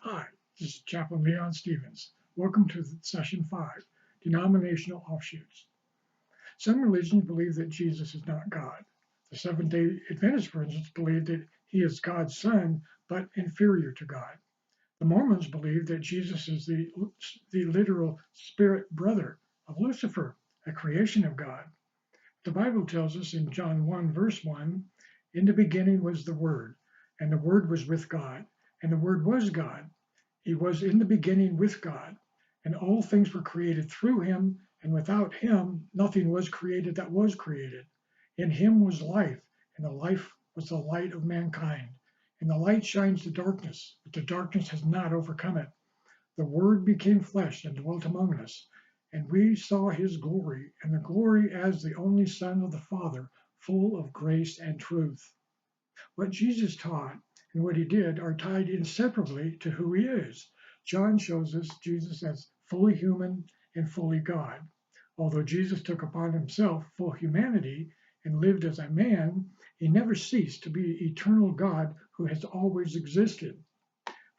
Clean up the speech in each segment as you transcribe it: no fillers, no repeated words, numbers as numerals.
Hi, this is Chaplain Leon Stevens. Welcome to Session 5, Denominational Offshoots. Some religions believe that Jesus is not God. The Seventh-day Adventists, for instance, believe that he is God's son, but inferior to God. The Mormons believe that Jesus is the literal spirit brother of Lucifer, a creation of God. The Bible tells us in John 1, verse 1, "In the beginning was the Word, and the Word was with God, and the Word was God. He was in the beginning with God, and all things were created through him, and without him nothing was created that was created. In him was life, and the life was the light of mankind. And the light shines the darkness, but the darkness has not overcome it. The Word became flesh and dwelt among us, and we saw his glory, and the glory as the only Son of the Father, full of grace and truth." What Jesus taught and what he did are tied inseparably to who he is. John shows us Jesus as fully human and fully God. Although Jesus took upon himself full humanity and lived as a man, he never ceased to be eternal God who has always existed.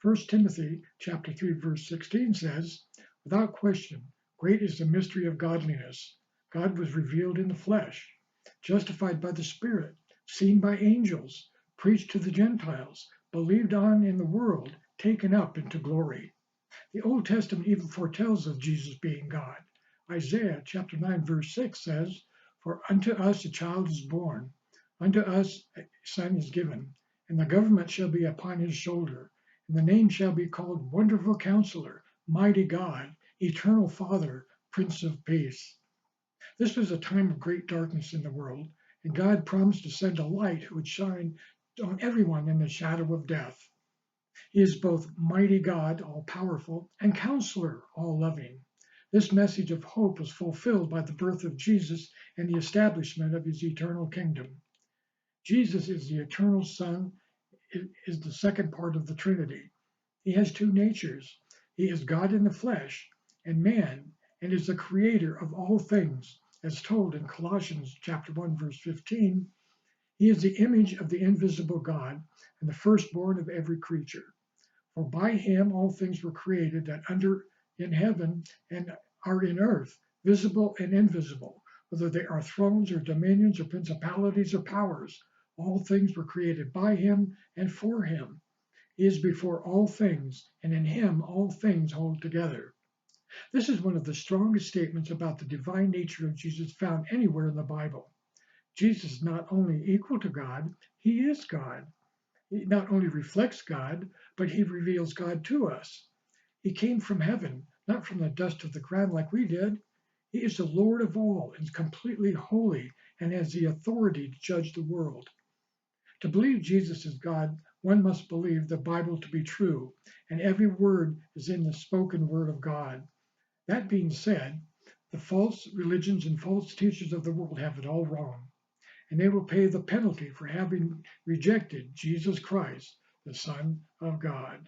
1 Timothy chapter 3, verse 16 says, "Without question, great is the mystery of godliness. God was revealed in the flesh, justified by the Spirit, seen by angels, preached to the Gentiles, believed on in the world, taken up into glory." The Old Testament even foretells of Jesus being God. Isaiah chapter 9, verse 6 says, "For unto us a child is born, unto us a son is given, and the government shall be upon his shoulder, and the name shall be called Wonderful Counselor, Mighty God, Eternal Father, Prince of Peace." This was a time of great darkness in the world, and God promised to send a light who would shine on everyone in the shadow of death. He is both mighty God, all-powerful, and Counselor, all-loving. This message of hope was fulfilled by the birth of Jesus and the establishment of his eternal kingdom. Jesus is the eternal Son, is the second part of the Trinity. He has two natures. He is God in the flesh and man, and is the creator of all things, as told in Colossians chapter 1, verse 15. He is the image of the invisible God and the firstborn of every creature. For by him all things were created that in heaven and are in earth, visible and invisible, whether they are thrones or dominions or principalities or powers. All things were created by him and for him. He is before all things, and in him all things hold together. This is one of the strongest statements about the divine nature of Jesus found anywhere in the Bible. Jesus is not only equal to God, he is God. He not only reflects God, but he reveals God to us. He came from heaven, not from the dust of the ground like we did. He is the Lord of all and is completely holy and has the authority to judge the world. To believe Jesus is God, one must believe the Bible to be true, and every word is in the spoken word of God. That being said, the false religions and false teachers of the world have it all wrong, and they will pay the penalty for having rejected Jesus Christ, the Son of God.